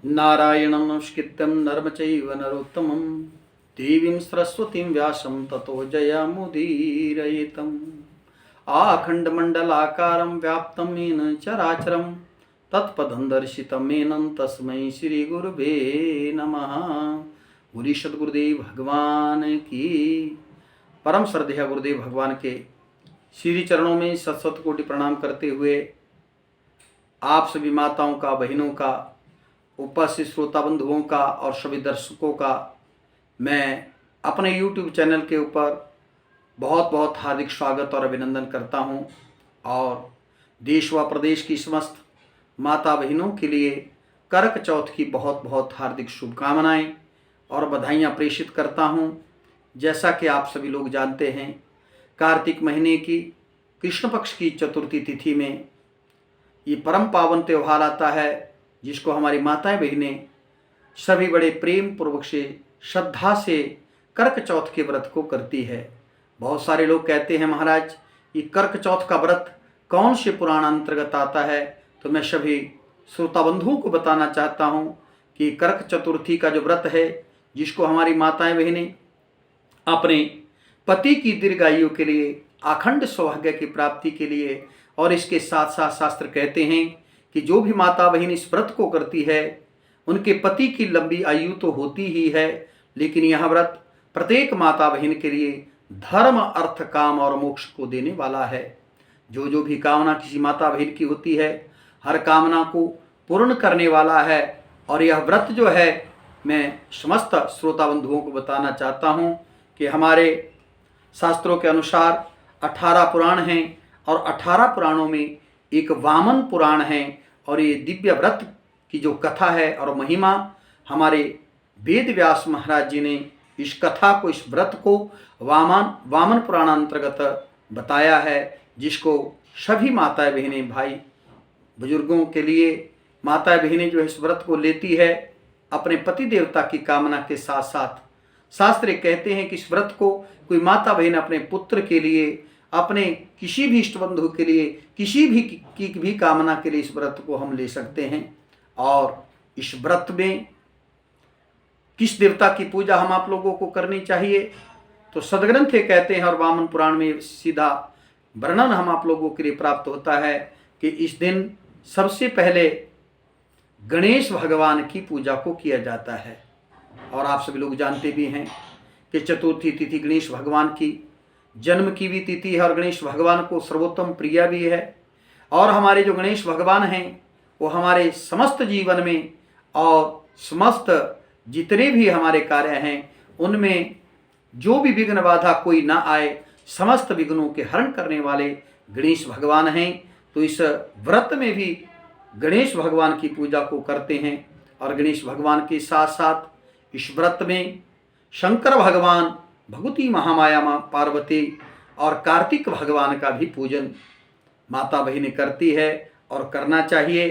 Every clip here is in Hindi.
नारायणं नमस्कृत्यं नरं चैव नरोत्तमं देवीं सरस्वतीं व्यासं ततो जयमुदीरयेतम् आखण्डमण्डलाकारं व्याप्तं येन चराचरं तत्पदं दर्शितं येन तस्मै श्रीगुरुवे नमः। गुरु सद्गुरुदेव भगवान की परम श्रद्धेय गुरुदेव भगवान के श्री चरणों में सत कोटि प्रणाम करते हुए आप सभी माताओं का, बहनों का, उपस्थित श्रोता बंधुओं का और सभी दर्शकों का मैं अपने YouTube चैनल के ऊपर बहुत बहुत हार्दिक स्वागत और अभिनंदन करता हूं और देश व प्रदेश की समस्त माता बहनों के लिए करक चौथ की बहुत बहुत हार्दिक शुभकामनाएं और बधाइयां प्रेषित करता हूं। जैसा कि आप सभी लोग जानते हैं, कार्तिक महीने की कृष्ण पक्ष की चतुर्थी तिथि में ये परम पावन त्यौहार आता है, जिसको हमारी माताएं बहनें सभी बड़े प्रेम पूर्वक से, श्रद्धा से कर्क चौथ के व्रत को करती है। बहुत सारे लोग कहते हैं, महाराज ये कर्क चौथ का व्रत कौन से पुराण अंतर्गत आता है? तो मैं सभी श्रोता बंधुओं को बताना चाहता हूं कि कर्क चतुर्थी का जो व्रत है, जिसको हमारी माताएं बहनें अपने पति की दीर्घायु के लिए, अखंड सौभाग्य की प्राप्ति के लिए, और इसके साथ साथ शास्त्र कहते हैं कि जो भी माता बहन इस व्रत को करती है उनके पति की लंबी आयु तो होती ही है, लेकिन यह व्रत प्रत्येक माता बहन के लिए धर्म, अर्थ, काम और मोक्ष को देने वाला है। जो भी कामना किसी माता बहन की होती है, हर कामना को पूर्ण करने वाला है। और यह व्रत जो है, मैं समस्त श्रोता बंधुओं को बताना चाहता हूँ कि हमारे शास्त्रों के अनुसार 18 पुराण हैं और 18 पुराणों में एक वामन पुराण है, और ये दिव्य व्रत की जो कथा है और महिमा, हमारे वेद व्यास महाराज जी ने इस कथा को, इस व्रत को वामन पुराण अंतर्गत बताया है, जिसको सभी माताएं बहनें, भाई बुजुर्गों के लिए माताएं बहनें जो इस व्रत को लेती है अपने पति देवता की कामना के साथ साथ, शास्त्र कहते हैं कि इस व्रत को कोई माता बहन अपने पुत्र के लिए, अपने किसी भी इष्ट बंधु के लिए, किसी भी की भी कामना के लिए इस व्रत को हम ले सकते हैं। और इस व्रत में किस देवता की पूजा हम आप लोगों को करनी चाहिए? तो सदग्रंथ कहते हैं और वामन पुराण में सीधा वर्णन हम आप लोगों के लिए प्राप्त होता है कि इस दिन सबसे पहले गणेश भगवान की पूजा को किया जाता है। और आप सभी लोग जानते भी हैं कि चतुर्थी तिथि गणेश भगवान की जन्म की भी तिथि है और गणेश भगवान को सर्वोत्तम प्रिय भी है। और हमारे जो गणेश भगवान हैं वो हमारे समस्त जीवन में और समस्त जितने भी हमारे कार्य हैं उनमें जो भी विघ्न बाधा कोई ना आए, समस्त विघ्नों के हरण करने वाले गणेश भगवान हैं। तो इस व्रत में भी गणेश भगवान की पूजा को करते हैं। और गणेश भगवान के साथ साथ इस व्रत में शंकर भगवान, भगवती महामाया माँ पार्वती और कार्तिक भगवान का भी पूजन माता बहनें करती है और करना चाहिए।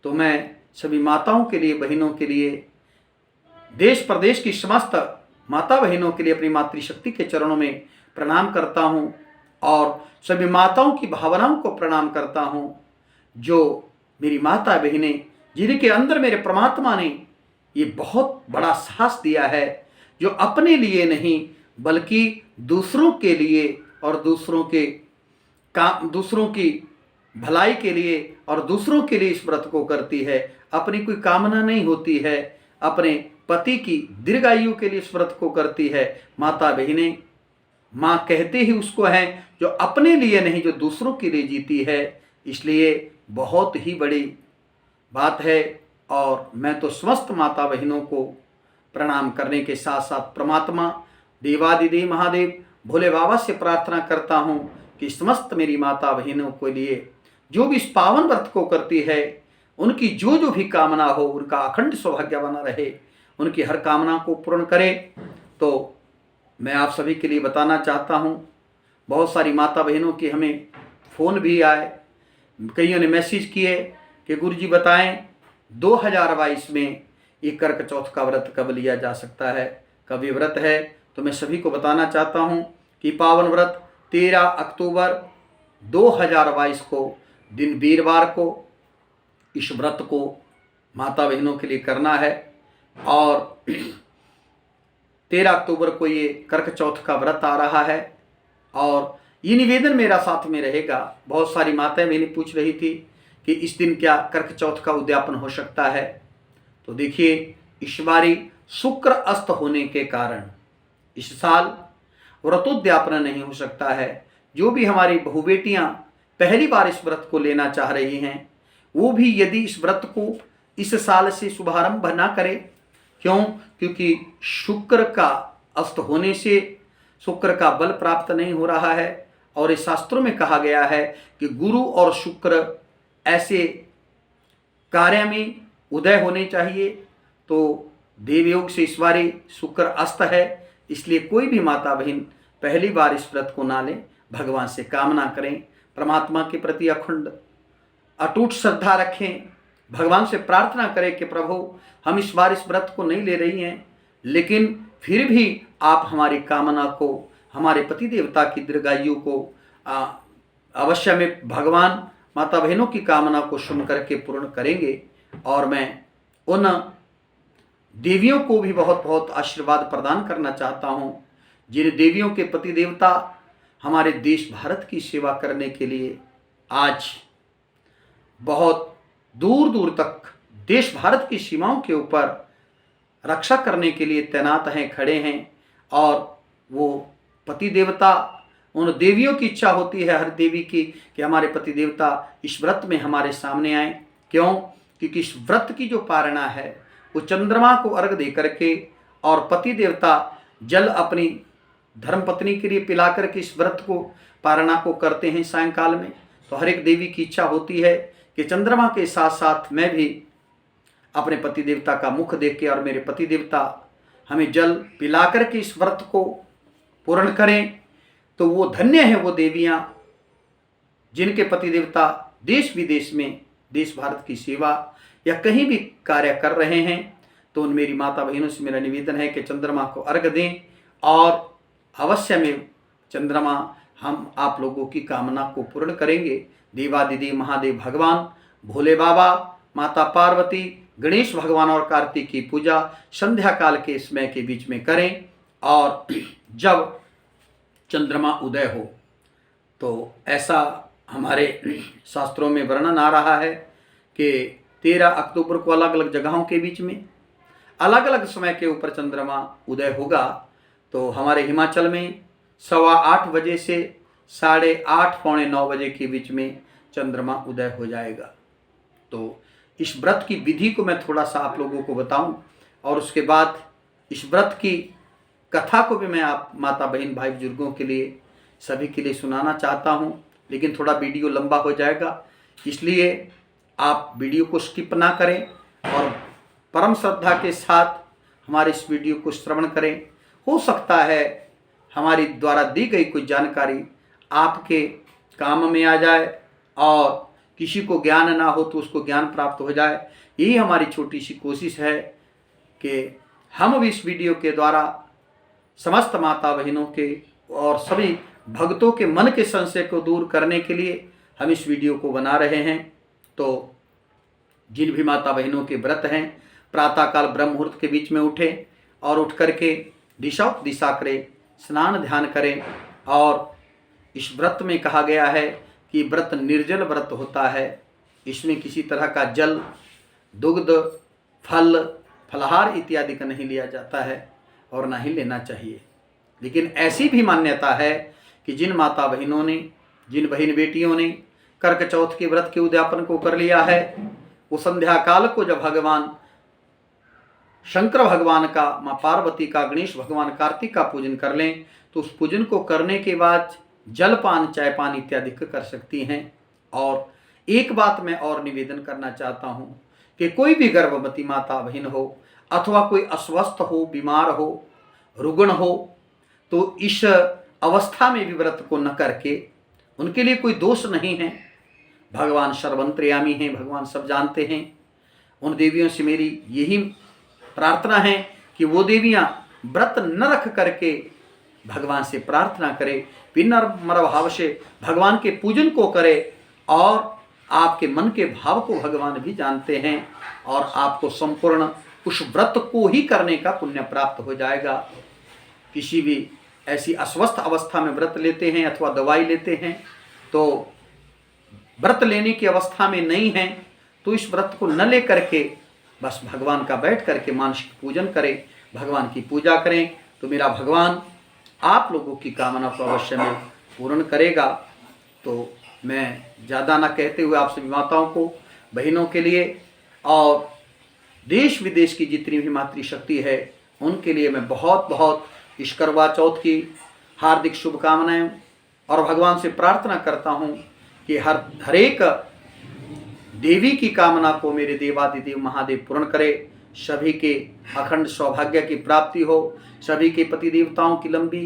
तो मैं सभी माताओं के लिए, बहनों के लिए, देश प्रदेश की समस्त माता बहनों के लिए अपनी मातृशक्ति के चरणों में प्रणाम करता हूँ और सभी माताओं की भावनाओं को प्रणाम करता हूँ, जो मेरी माता बहनें, जिनके अंदर मेरे परमात्मा ने ये बहुत बड़ा साहस दिया है, जो अपने लिए नहीं बल्कि दूसरों के लिए और दूसरों की भलाई के लिए और दूसरों के लिए इस व्रत को करती है। अपनी कोई कामना नहीं होती है, अपने पति की दीर्घायु के लिए इस व्रत को करती है। माता बहनें, माँ कहते ही उसको हैं जो अपने लिए नहीं, जो दूसरों के लिए जीती है। इसलिए बहुत ही बड़ी बात है। और मैं तो समस्त माता बहनों को प्रणाम करने के साथ साथ परमात्मा देवादिदेव महादेव भोले बाबा से प्रार्थना करता हूँ कि समस्त मेरी माता बहनों के लिए, जो भी इस पावन व्रत को करती है, उनकी जो भी कामना हो, उनका अखंड सौभाग्य बना रहे, उनकी हर कामना को पूर्ण करे। तो मैं आप सभी के लिए बताना चाहता हूँ, बहुत सारी माता बहनों के हमें फ़ोन भी आए, कईयों ने मैसेज किए कि गुरुजी बताएं 2022 में ये कर्क चौथ का व्रत कब लिया जा सकता है, कब ये व्रत है? तो मैं सभी को बताना चाहता हूँ कि पावन व्रत 13 अक्टूबर 2022 को दिन वीरवार को इस व्रत को माता बहनों के लिए करना है। और 13 अक्टूबर को ये कर्क चौथ का व्रत आ रहा है और ये निवेदन मेरा साथ में रहेगा। बहुत सारी माताएं मैंने पूछ रही थी कि इस दिन क्या कर्क चौथ का उद्यापन हो सकता है। तो देखिए, इस बारी शुक्र अस्त होने के कारण इस साल व्रतोद्यापन नहीं हो सकता है। जो भी हमारी बहु बेटियां पहली बार इस व्रत को लेना चाह रही हैं, वो भी यदि इस व्रत को इस साल से शुभारंभ ना करें। क्यों? क्योंकि शुक्र का अस्त होने से शुक्र का बल प्राप्त नहीं हो रहा है और इस शास्त्रों में कहा गया है कि गुरु और शुक्र ऐसे कार्य में उदय होने चाहिए। तो देवयोग से इस बारी शुक्र अस्त है, इसलिए कोई भी माता बहन पहली बार इस व्रत को ना लें। भगवान से कामना करें, परमात्मा के प्रति अखंड अटूट श्रद्धा रखें, भगवान से प्रार्थना करें कि प्रभु हम इस बार इस व्रत को नहीं ले रही हैं, लेकिन फिर भी आप हमारी कामना को, हमारे पति देवता की दीर्घायु को अवश्य में भगवान माता बहनों की कामना को सुन करके पूर्ण करेंगे। और मैं उन देवियों को भी बहुत बहुत आशीर्वाद प्रदान करना चाहता हूँ जिन देवियों के पति देवता हमारे देश भारत की सेवा करने के लिए आज बहुत दूर दूर तक देश भारत की सीमाओं के ऊपर रक्षा करने के लिए तैनात हैं, खड़े हैं। और वो पति देवता, उन देवियों की इच्छा होती है हर देवी की कि हमारे पति देवता इस व्रत में हमारे सामने आए। क्यों? क्योंकि इस व्रत की जो पारणा है वो चंद्रमा को अर्घ दे करके और पति देवता जल अपनी धर्मपत्नी के लिए पिला करके इस व्रत को पारणा को करते हैं सायंकाल में। तो हर एक देवी की इच्छा होती है कि चंद्रमा के साथ साथ मैं भी अपने पति देवता का मुख देख के और मेरे पति देवता हमें जल पिला करके इस व्रत को पूर्ण करें। तो वो धन्य है वो देवियाँ जिनके पति देवता देश विदेश में देश भारत की सेवा या कहीं भी कार्य कर रहे हैं। तो उन मेरी माता बहनों से मेरा निवेदन है कि चंद्रमा को अर्घ दें और अवश्य में चंद्रमा हम आप लोगों की कामना को पूर्ण करेंगे। देवादिदेव महादेव भगवान, भोले बाबा, माता पार्वती, गणेश भगवान और कार्तिक की पूजा संध्या काल के समय के बीच में करें। और जब चंद्रमा उदय हो तो ऐसा हमारे शास्त्रों में वर्णन आ रहा है कि 13 अक्टूबर को अलग अलग जगहों के बीच में अलग अलग समय के ऊपर चंद्रमा उदय होगा। तो हमारे हिमाचल में 8:15 बजे से 8:30 पौने 9 बजे के बीच में चंद्रमा उदय हो जाएगा। तो इस व्रत की विधि को मैं थोड़ा सा आप लोगों को बताऊं और उसके बाद इस व्रत की कथा को भी मैं आप माता बहन भाई बुजुर्गों के लिए सभी के लिए सुनाना चाहता हूं। लेकिन थोड़ा वीडियो लंबा हो जाएगा, इसलिए आप वीडियो को स्किप ना करें और परम श्रद्धा के साथ हमारे इस वीडियो को श्रवण करें। हो सकता है हमारी द्वारा दी गई कुछ जानकारी आपके काम में आ जाए और किसी को ज्ञान ना हो तो उसको ज्ञान प्राप्त हो जाए। यही हमारी छोटी सी कोशिश है कि हम भी इस वीडियो के द्वारा समस्त माता बहनों के और सभी भक्तों के मन के संशय को दूर करने के लिए हम इस वीडियो को बना रहे हैं। तो जिन भी माता बहनों के व्रत हैं, प्रातःकाल ब्रह्म मुहूर्त के बीच में उठें और उठ करके दिशा करें, स्नान ध्यान करें। और इस व्रत में कहा गया है कि व्रत निर्जल व्रत होता है। इसमें किसी तरह का जल, दुग्ध, फल, फलाहार इत्यादि का नहीं लिया जाता है और ना ही लेना चाहिए। लेकिन ऐसी भी मान्यता है कि जिन माता बहनों ने, जिन बहन बेटियों ने कर्क चौथ के व्रत के उद्यापन को कर लिया है, वो संध्या काल को जब भगवान शंकर भगवान का, माँ पार्वती का, गणेश भगवान कार्तिक का पूजन कर लें तो उस पूजन को करने के बाद जलपान, चाय पान इत्यादि कर सकती हैं। और एक बात मैं और निवेदन करना चाहता हूँ कि कोई भी गर्भवती माता बहन हो अथवा कोई अस्वस्थ हो, बीमार हो, रुग्ण हो, तो इस अवस्था में भी व्रत को न करके उनके लिए कोई दोष नहीं है। भगवान सर्वंतर्यामी हैं, भगवान सब जानते हैं। उन देवियों से मेरी यही प्रार्थना है कि वो देवियाँ व्रत न रख करके भगवान से प्रार्थना करें, विनम्र भाव से भगवान के पूजन को करें और आपके मन के भाव को भगवान भी जानते हैं और आपको संपूर्ण उस व्रत को ही करने का पुण्य प्राप्त हो जाएगा। किसी भी ऐसी अस्वस्थ अवस्था में व्रत लेते हैं अथवा दवाई लेते हैं तो व्रत लेने की अवस्था में नहीं है तो इस व्रत को न ले करके बस भगवान का बैठ करके मानसिक पूजन करें, भगवान की पूजा करें, तो मेरा भगवान आप लोगों की कामना को अवश्य में पूर्ण करेगा। तो मैं ज़्यादा ना कहते हुए आप सभी माताओं को, बहनों के लिए और देश विदेश की जितनी भी मातृशक्ति है उनके लिए मैं बहुत बहुत इस करवा चौथ की हार्दिक शुभकामनाएं और भगवान से प्रार्थना करता हूं कि हर एक देवी की कामना को मेरे देवादिदेव महादेव पूर्ण करे। सभी के अखंड सौभाग्य की प्राप्ति हो, सभी के पति देवताओं की लंबी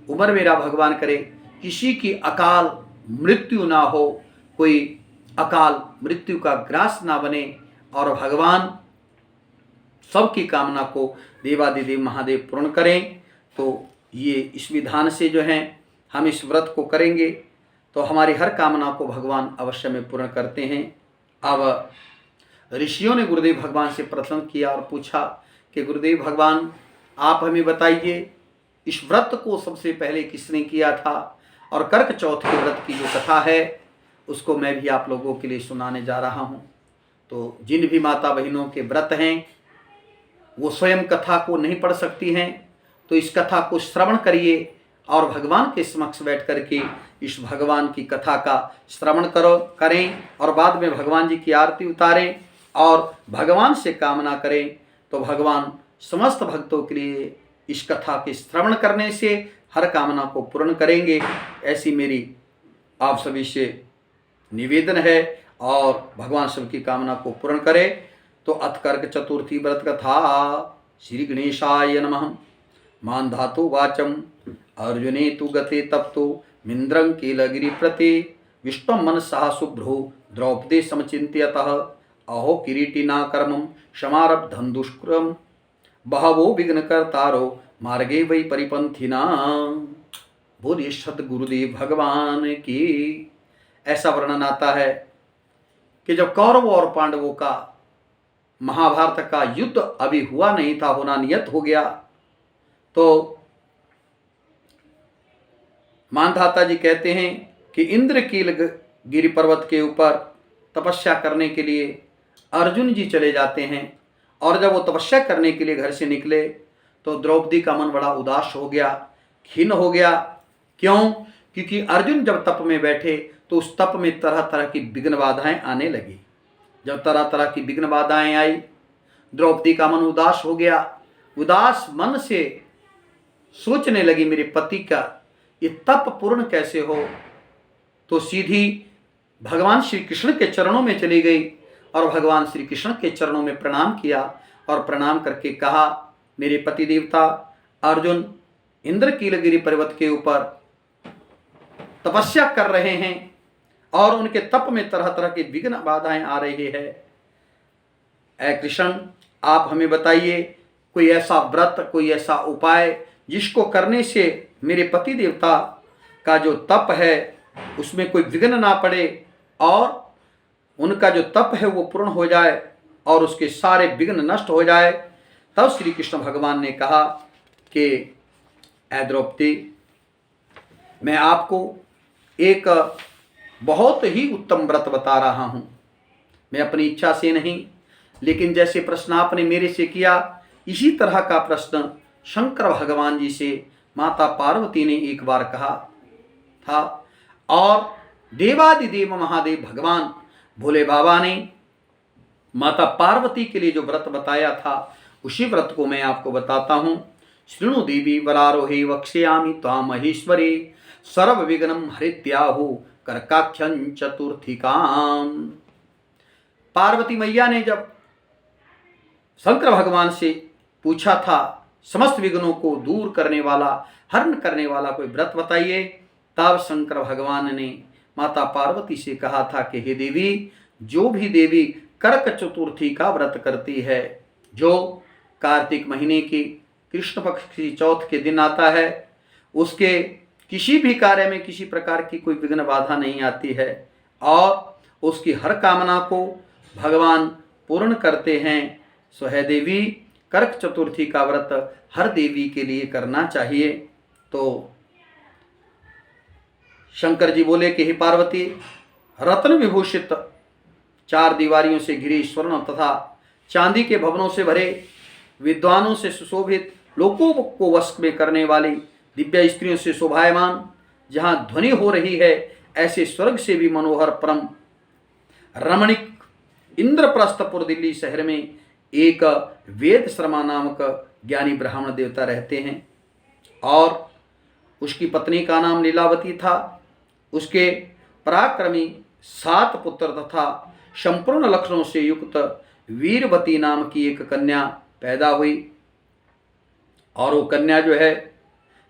उम्र मेरा भगवान करे, किसी की अकाल मृत्यु ना हो, कोई अकाल मृत्यु का ग्रास ना बने और भगवान सबकी कामना को देवादिदेव महादेव पूर्ण करें। तो ये इस विधान से जो है हम इस व्रत को करेंगे तो हमारी हर कामना को भगवान अवश्य में पूर्ण करते हैं। अब ऋषियों ने गुरुदेव भगवान से प्रश्न किया और पूछा कि गुरुदेव भगवान आप हमें बताइए इस व्रत को सबसे पहले किसने किया था, और कर्क चौथ के व्रत की जो कथा है उसको मैं भी आप लोगों के लिए सुनाने जा रहा हूँ। तो जिन भी माता बहनों के व्रत हैं वो स्वयं कथा को नहीं पढ़ सकती हैं तो इस कथा को श्रवण करिए और भगवान के समक्ष बैठ करके इस भगवान की कथा का श्रवण करें और बाद में भगवान जी की आरती उतारें और भगवान से कामना करें तो भगवान समस्त भक्तों के लिए इस कथा के श्रवण करने से हर कामना को पूर्ण करेंगे। ऐसी मेरी आप सभी से निवेदन है और भगवान सबकी कामना को पूर्ण करे। तो अथ कर्क चतुर्थी व्रत कथा श्री गणेशाय नमः। मान धातु वाचम अर्जुने तु गते तप्तो मिन्द्रं कीलगिरि प्रति विष्णु मनसा शुभ्रो द्रौपदी समचिंत्यतः अहो किरीटिना कर्मं समारब्धं दुष्कृतं बहवो विघ्नकर्तारो मार्गे वै परिपंथिना। बोलिए सद्गुरुदेव भगवान की। ऐसा वर्णन आता है कि जब कौरवों और पांडवों का महाभारत का युद्ध अभी हुआ नहीं था, होना नियत हो गया, तो मानधाता जी कहते हैं कि इंद्रकील गिरि पर्वत के ऊपर तपस्या करने के लिए अर्जुन जी चले जाते हैं और जब वो तपस्या करने के लिए घर से निकले तो द्रौपदी का मन बड़ा उदास हो गया, खिन्न हो गया। क्यों? क्योंकि अर्जुन जब तप में बैठे तो उस तप में तरह तरह की विघ्न बाधाएं आने लगी। जब तरह तरह की विघ्न बाधाएं आई, द्रौपदी का मन उदास हो गया। उदास मन से सोचने लगी मेरे पति का ये तप पूर्ण कैसे हो। तो सीधी भगवान श्री कृष्ण के चरणों में चली गई और भगवान श्री कृष्ण के चरणों में प्रणाम किया और प्रणाम करके कहा, मेरे पति देवता अर्जुन इंद्रकीलगिरि पर्वत के ऊपर तपस्या कर रहे हैं और उनके तप में तरह तरह की विघ्न बाधाएं आ रही है। ऐ कृष्ण आप हमें बताइए कोई ऐसा व्रत, कोई ऐसा उपाय जिसको करने से मेरे पति देवता का जो तप है उसमें कोई विघ्न ना पड़े और उनका जो तप है वो पूर्ण हो जाए और उसके सारे विघ्न नष्ट हो जाए। तब श्री कृष्ण भगवान ने कहा कि ऐ द्रौपदी, मैं आपको एक बहुत ही उत्तम व्रत बता रहा हूँ। मैं अपनी इच्छा से नहीं, लेकिन जैसे प्रश्न आपने मेरे से किया इसी तरह का प्रश्न शंकर भगवान जी से माता पार्वती ने एक बार कहा था और देवादिदेव महादेव भगवान भोले बाबा ने माता पार्वती के लिए जो व्रत बताया था उसी व्रत को मैं आपको बताता हूँ। शृणु देवी वरारोहे वक्ष्यामि त्वां महेश्वरी सर्व विघ्नं हरित्याहु कर्काख्यं चतुर्थिकाम। पार्वती मैया ने जब शंकर भगवान से पूछा था समस्त विघ्नों को दूर करने वाला, हरण करने वाला कोई व्रत बताइए, तब शंकर भगवान ने माता पार्वती से कहा था कि हे देवी, जो भी देवी कर्क चतुर्थी का व्रत करती है, जो कार्तिक महीने की कृष्ण पक्ष की चौथ के दिन आता है, उसके किसी भी कार्य में किसी प्रकार की कोई विघ्न बाधा नहीं आती है और उसकी हर कामना को भगवान पूर्ण करते हैं। सो है देवी, कर्क चतुर्थी का व्रत हर देवी के लिए करना चाहिए। तो शंकर जी बोले कि हे पार्वती, रत्न विभूषित 4 दीवारियों से घिरी, स्वर्ण तथा चांदी के भवनों से भरे, विद्वानों से सुशोभित, लोगों को वश में करने वाली, दिव्य स्त्रियों से शोभायमान, जहाँ ध्वनि हो रही है ऐसे स्वर्ग से भी मनोहर परम रमणीक इंद्रप्रस्थपुर दिल्ली शहर में एक वेद शर्मा नामक ज्ञानी ब्राह्मण देवता रहते हैं और उसकी पत्नी का नाम लीलावती था। उसके पराक्रमी 7 पुत्र तथा संपूर्ण लक्षणों से युक्त वीरवती नाम की एक कन्या पैदा हुई। और वो कन्या जो है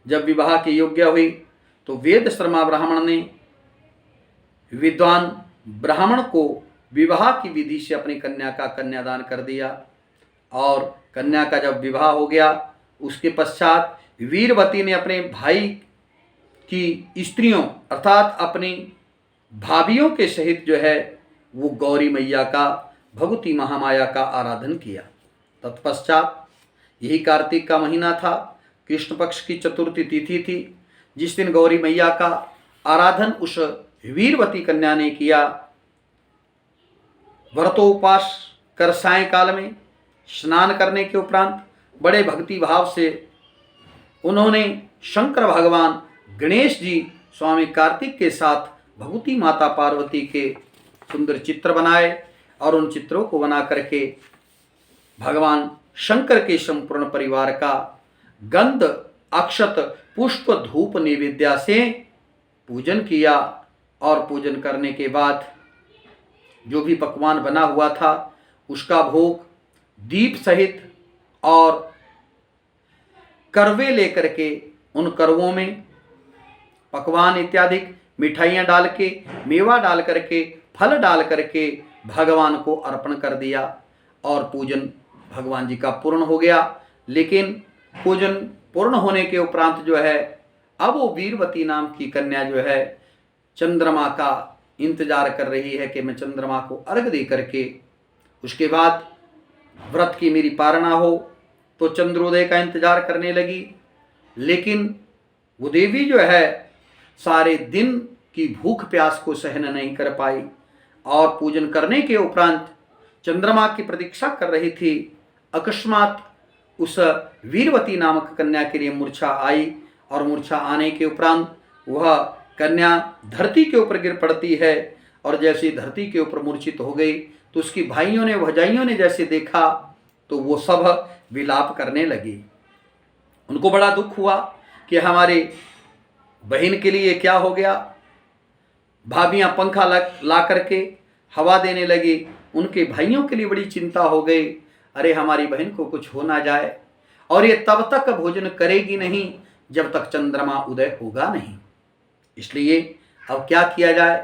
जब विवाह के योग्य हुई तो वेद शर्मा ब्राह्मण ने विद्वान ब्राह्मण को विवाह की विधि से अपनी कन्या का कन्यादान कर दिया। और कन्या का जब विवाह हो गया उसके पश्चात वीरवती ने अपने भाई की स्त्रियों अर्थात अपनी भाभियों के सहित जो है वो गौरी मैया का, भगवती महामाया का आराधन किया। तत्पश्चात यही कार्तिक का महीना था, कृष्ण पक्ष की चतुर्थी तिथि थी, जिस दिन गौरी मैया का आराधन उस वीरवती कन्या ने किया। व्रतोपवास कर सायंकाल में स्नान करने के उपरांत बड़े भक्ति भाव से उन्होंने शंकर भगवान गणेश जी स्वामी कार्तिक के साथ भगवती माता पार्वती के सुंदर चित्र बनाए और उन चित्रों को बना करके भगवान शंकर के संपूर्ण परिवार का गंध अक्षत पुष्प धूप नैवेद्य से पूजन किया। और पूजन करने के बाद जो भी पकवान बना हुआ था उसका भोग दीप सहित और करवे लेकर के उन करवों में पकवान इत्यादि मिठाइयाँ डाल के, मेवा डाल करके, फल डाल करके भगवान को अर्पण कर दिया और पूजन भगवान जी का पूर्ण हो गया। लेकिन पूजन पूर्ण होने के उपरांत जो है अब वो वीरवती नाम की कन्या जो है चंद्रमा का इंतजार कर रही है कि मैं चंद्रमा को अर्घ दे करके उसके बाद व्रत की मेरी पारणा हो। तो चंद्रोदय का इंतजार करने लगी, लेकिन वो देवी जो है सारे दिन की भूख प्यास को सहन नहीं कर पाई और पूजन करने के उपरांत चंद्रमा की प्रतीक्षा कर रही थी। अकस्मात उस वीरवती नामक कन्या के लिए मूर्छा आई और मूर्छा आने के उपरांत वह कन्या धरती के ऊपर गिर पड़ती है और जैसे धरती के ऊपर मूर्छित हो गई तो उसकी भाइयों ने भजाइयों ने जैसे देखा तो वो सब विलाप करने लगी। उनको बड़ा दुख हुआ कि हमारे बहन के लिए क्या हो गया। भाभियां पंखा ला करके हवा देने लगी। उनके भाइयों के लिए बड़ी चिंता हो गई, अरे हमारी बहन को कुछ हो ना जाए और ये तब तक भोजन करेगी नहीं जब तक चंद्रमा उदय होगा नहीं। इसलिए अब क्या किया जाए।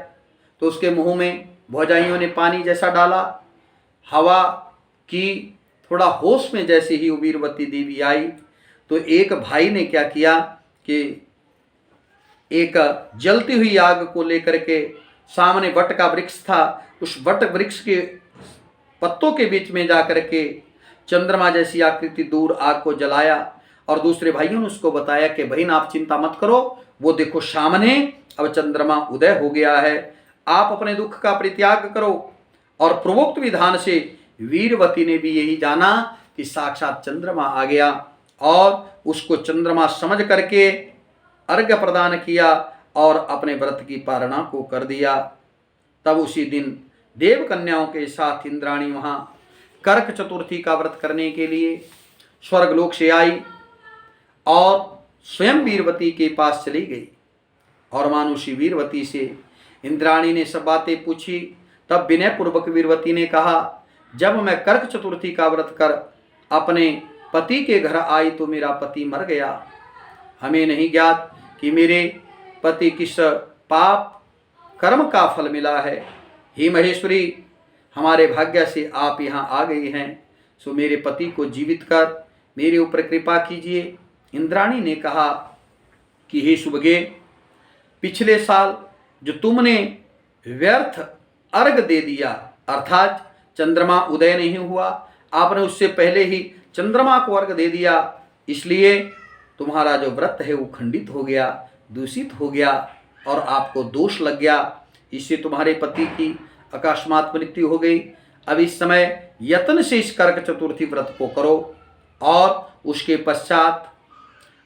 तो उसके मुंह में भौजाइयों ने पानी जैसा डाला। हवा की थोड़ा होश में जैसे ही वीरवती देवी आई तो एक भाई ने क्या किया कि एक जलती हुई आग को लेकर के सामने वट का वृक्ष था, उस वट वृक्ष के पत्तों के बीच में जाकर के चंद्रमा जैसी आकृति दूर आग को जलाया और दूसरे भाइयों ने उसको बताया कि बहन आप चिंता मत करो, वो देखो सामने अब चंद्रमा उदय हो गया है, आप अपने दुख का परित्याग करो। और पूर्वोक्त विधान से वीरवती ने भी यही जाना कि साक्षात चंद्रमा आ गया और उसको चंद्रमा समझ करके अर्घ्य प्रदान किया और अपने व्रत की पारणा को कर दिया। तब उसी दिन देव कन्याओं के साथ इंद्राणी वहाँ कर्क चतुर्थी का व्रत करने के लिए स्वर्गलोक से आई और स्वयं वीरवती के पास चली गई और मानुषी वीरवती से इंद्राणी ने सब बातें पूछी। तब विनय पूर्वक वीरवती ने कहा, जब मैं कर्क चतुर्थी का व्रत कर अपने पति के घर आई तो मेरा पति मर गया। हमें नहीं ज्ञात कि मेरे पति किस पाप कर्म का फल मिला है। हे महेश्वरी, हमारे भाग्य से आप यहाँ आ गई हैं, सो मेरे पति को जीवित कर मेरे ऊपर कृपा कीजिए। इंद्राणी ने कहा कि हे सुभगे, पिछले साल जो तुमने व्यर्थ अर्घ दे दिया, अर्थात चंद्रमा उदय नहीं हुआ, आपने उससे पहले ही चंद्रमा को अर्घ दे दिया, इसलिए तुम्हारा जो व्रत है वो खंडित हो गया, दूषित हो गया और आपको दोष लग गया। इससे तुम्हारे पति की अकस्मात मृत्यु हो गई। अब इस समय यत्न से इस कर्क चतुर्थी व्रत को करो और उसके पश्चात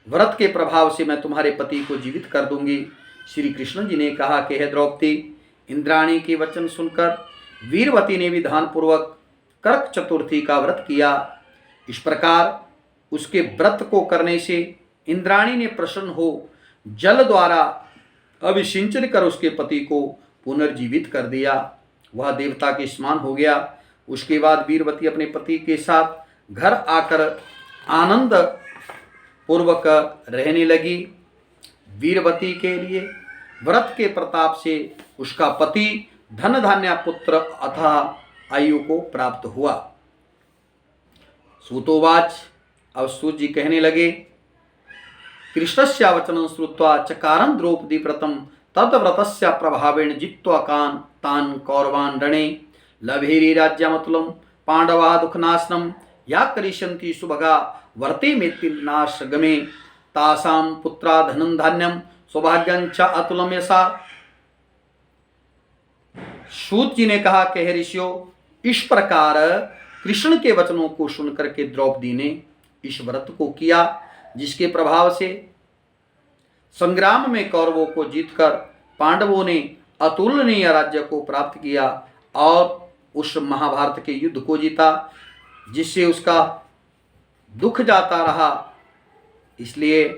व्रत के प्रभाव से मैं तुम्हारे पति को जीवित कर दूंगी। श्री कृष्ण जी ने कहा कि हे द्रौपदी, इंद्राणी के वचन सुनकर वीरवती ने विधान पूर्वक कर्क चतुर्थी का व्रत किया। इस प्रकार उसके व्रत को करने से इंद्राणी ने प्रसन्न हो जल द्वारा अभिषिंचन कर उसके पति को पुनर्जीवित कर दिया। वह देवता के समान हो गया। उसके बाद वीरवती अपने पति के साथ घर आकर आनंद पूर्वक रहने लगी। वीरवती के लिए व्रत के प्रताप से उसका पति धन धान्य पुत्र अथवा आयु को प्राप्त हुआ। सूतोवाच, अब सूत जी कहने लगे, कृष्णस्य वचनं श्रुत्वा चकारं द्रौपदी व्रतं तद्व्रतस्य प्रभावेण जित्वा तान् कौरवान् रणे लभेरि राज्यमतुलं पांडवा दुःखनाशनं या करिष्यन्ति सुभगा वर्ते मेत्तिनाशगमे तासां पुत्रा धनं धान्यं सौभाग्यं च अतुलं यशा। सूत जी ने कहा कि हे ऋषियों, इस प्रकार कृष्ण के वचनों को सुनकर के द्रौपदी ने इस व्रत को किया, जिसके प्रभाव से संग्राम में कौरवों को जीतकर पांडवों ने अतुलनीय राज्य को प्राप्त किया और उस महाभारत के युद्ध को जीता, जिससे उसका दुख जाता रहा। इसलिए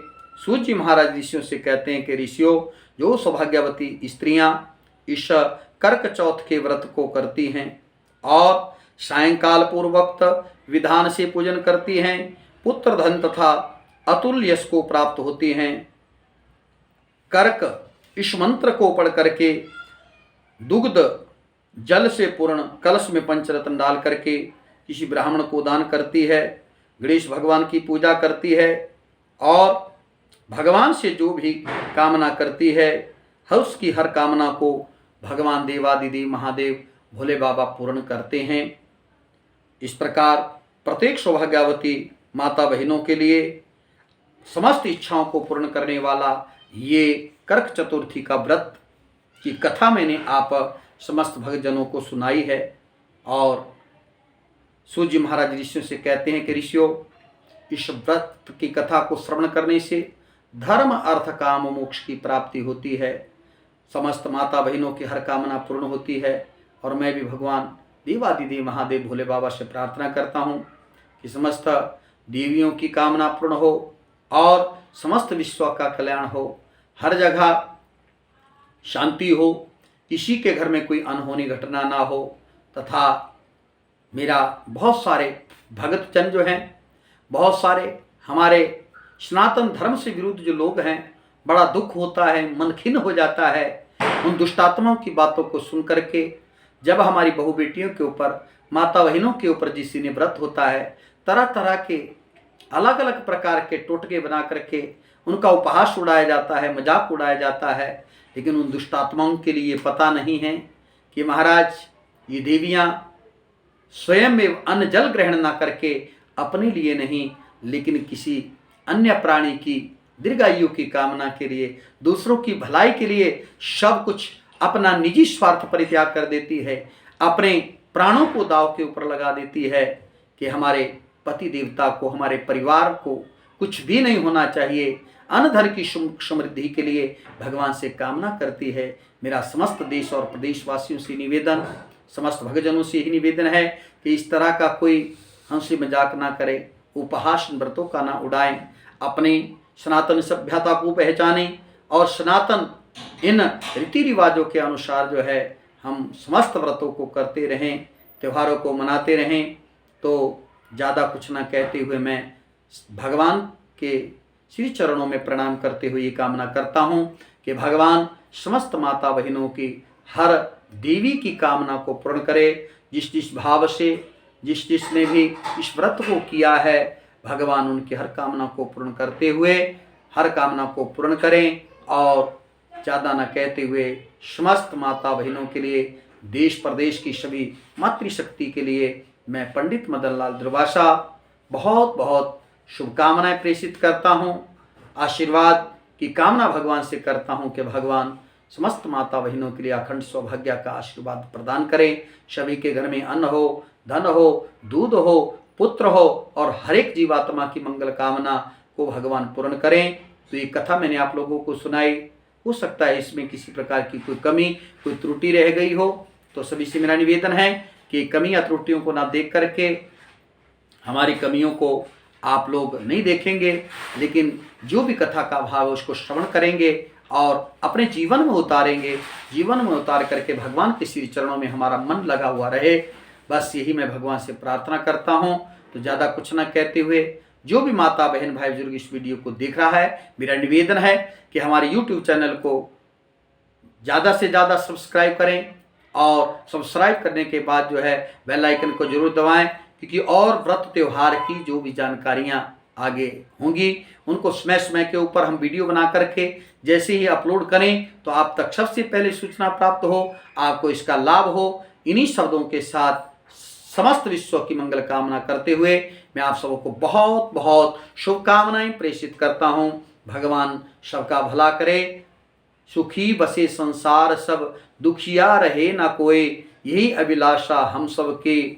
सूत जी महाराज ऋषियों से कहते हैं कि ऋषियों, जो सौभाग्यवती स्त्रियां इस कर्क चौथ के व्रत को करती हैं और सायंकाल पूर्वक विधान से पूजन करती हैं, पुत्र धन तथा अतुल यश को प्राप्त होती हैं। कर्क इस मंत्र को पढ़ करके दुग्ध जल से पूर्ण कलश में पंचरत्न डाल करके किसी ब्राह्मण को दान करती है, गणेश भगवान की पूजा करती है और भगवान से जो भी कामना करती है उसकी हर कामना को भगवान देवादिदेव महादेव भोले बाबा पूर्ण करते हैं। इस प्रकार प्रत्येक सौभाग्यवती माता बहनों के लिए समस्त इच्छाओं को पूर्ण करने वाला ये कर्क चतुर्थी का व्रत की कथा मैंने आप समस्त भक्तजनों को सुनाई है। और सूत जी महाराज ऋषियों से कहते हैं कि ऋषियों, इस व्रत की कथा को श्रवण करने से धर्म अर्थ काम मोक्ष की प्राप्ति होती है, समस्त माता बहनों की हर कामना पूर्ण होती है। और मैं भी भगवान देवादिदेव महादेव भोले बाबा से प्रार्थना करता हूँ कि समस्त देवियों की कामना पूर्ण हो और समस्त विश्व का कल्याण हो, हर जगह शांति हो, किसी के घर में कोई अनहोनी घटना ना हो, तथा मेरा बहुत सारे भगतजन जो हैं, बहुत सारे हमारे सनातन धर्म से विरुद्ध जो लोग हैं, बड़ा दुख होता है, मन खिन्न हो जाता है उन दुष्टात्माओं की बातों को सुन करके। जब हमारी बहू बेटियों के ऊपर, माता बहनों के ऊपर जिस दिन व्रत होता है, तरह तरह के अलग अलग प्रकार के टोटके बना करके उनका उपहास उड़ाया जाता है, मजाक उड़ाया जाता है, लेकिन उन दुष्टात्माओं के लिए पता नहीं है कि महाराज ये देवियाँ स्वयं में अन्न जल ग्रहण ना करके अपने लिए नहीं लेकिन किसी अन्य प्राणी की दीर्घायु की कामना के लिए, दूसरों की भलाई के लिए सब कुछ अपना निजी स्वार्थ परित्याग कर देती है, अपने प्राणों को दाव के ऊपर लगा देती है कि हमारे पति देवता को, हमारे परिवार को कुछ भी नहीं होना चाहिए। अन्न धन की समृद्धि के लिए भगवान से कामना करती है। मेरा समस्त देश और प्रदेशवासियों से निवेदन, समस्त भक्तजनों से ही निवेदन है कि इस तरह का कोई हंसी मजाक ना करे, उपहास व्रतों का ना उड़ाएं, अपने सनातन सभ्यता को पहचानें और सनातन इन रीति रिवाजों के अनुसार जो है हम समस्त व्रतों को करते रहें, त्योहारों को मनाते रहें। तो ज़्यादा कुछ ना कहते हुए मैं भगवान के श्री चरणों में प्रणाम करते हुए ये कामना करता हूँ कि भगवान समस्त माता बहनों की हर देवी की कामना को पूर्ण करे। जिस जिस भाव से जिसने भी इस व्रत को किया है, भगवान उनकी हर कामना को पूर्ण करते हुए हर कामना को पूर्ण करें। और ज़्यादा न कहते हुए समस्त माता बहनों के लिए देश प्रदेश की सभी मातृशक्ति के लिए मैं पंडित मदन लाल दुर्वासा बहुत बहुत शुभकामनाएं प्रेषित करता हूं। आशीर्वाद की कामना भगवान से करता हूं कि भगवान समस्त माता बहनों के लिए अखंड सौभाग्य का आशीर्वाद प्रदान करें। सभी के घर में अन्न हो, धन हो, दूध हो, पुत्र हो और हर एक जीवात्मा की मंगल कामना को भगवान पूर्ण करें। तो ये कथा मैंने आप लोगों को सुनाई, हो सकता है इसमें किसी प्रकार की कोई कमी, कोई त्रुटि रह गई हो, तो सभी से मेरा निवेदन है कि कमी या त्रुटियों को ना देख करके हमारी कमियों को आप लोग नहीं देखेंगे, लेकिन जो भी कथा का भाव है उसको श्रवण करेंगे और अपने जीवन में उतारेंगे। जीवन में उतार करके भगवान के श्री चरणों में हमारा मन लगा हुआ रहे, बस यही मैं भगवान से प्रार्थना करता हूँ। तो ज़्यादा कुछ ना कहते हुए जो भी माता बहन भाई बुजुर्ग इस वीडियो को देख रहा है, मेरा निवेदन है कि हमारे YouTube चैनल को ज़्यादा से ज़्यादा सब्सक्राइब करें और सब्सक्राइब करने के बाद जो है बेल आइकन को जरूर दबाएं, क्योंकि और व्रत त्यौहार की जो भी जानकारियां आगे होंगी उनको समय समय के ऊपर हम वीडियो बना करके जैसे ही अपलोड करें तो आप तक सबसे पहले सूचना प्राप्त हो, आपको इसका लाभ हो। इन्हीं शब्दों के साथ समस्त विश्व की मंगल कामना करते हुए मैं आप सबको बहुत बहुत शुभकामनाएं प्रेषित करता हूं। भगवान सबका भला करे, सुखी बसे संसार सब, दुखिया रहे ना कोई, यही अभिलाषा हम सबके।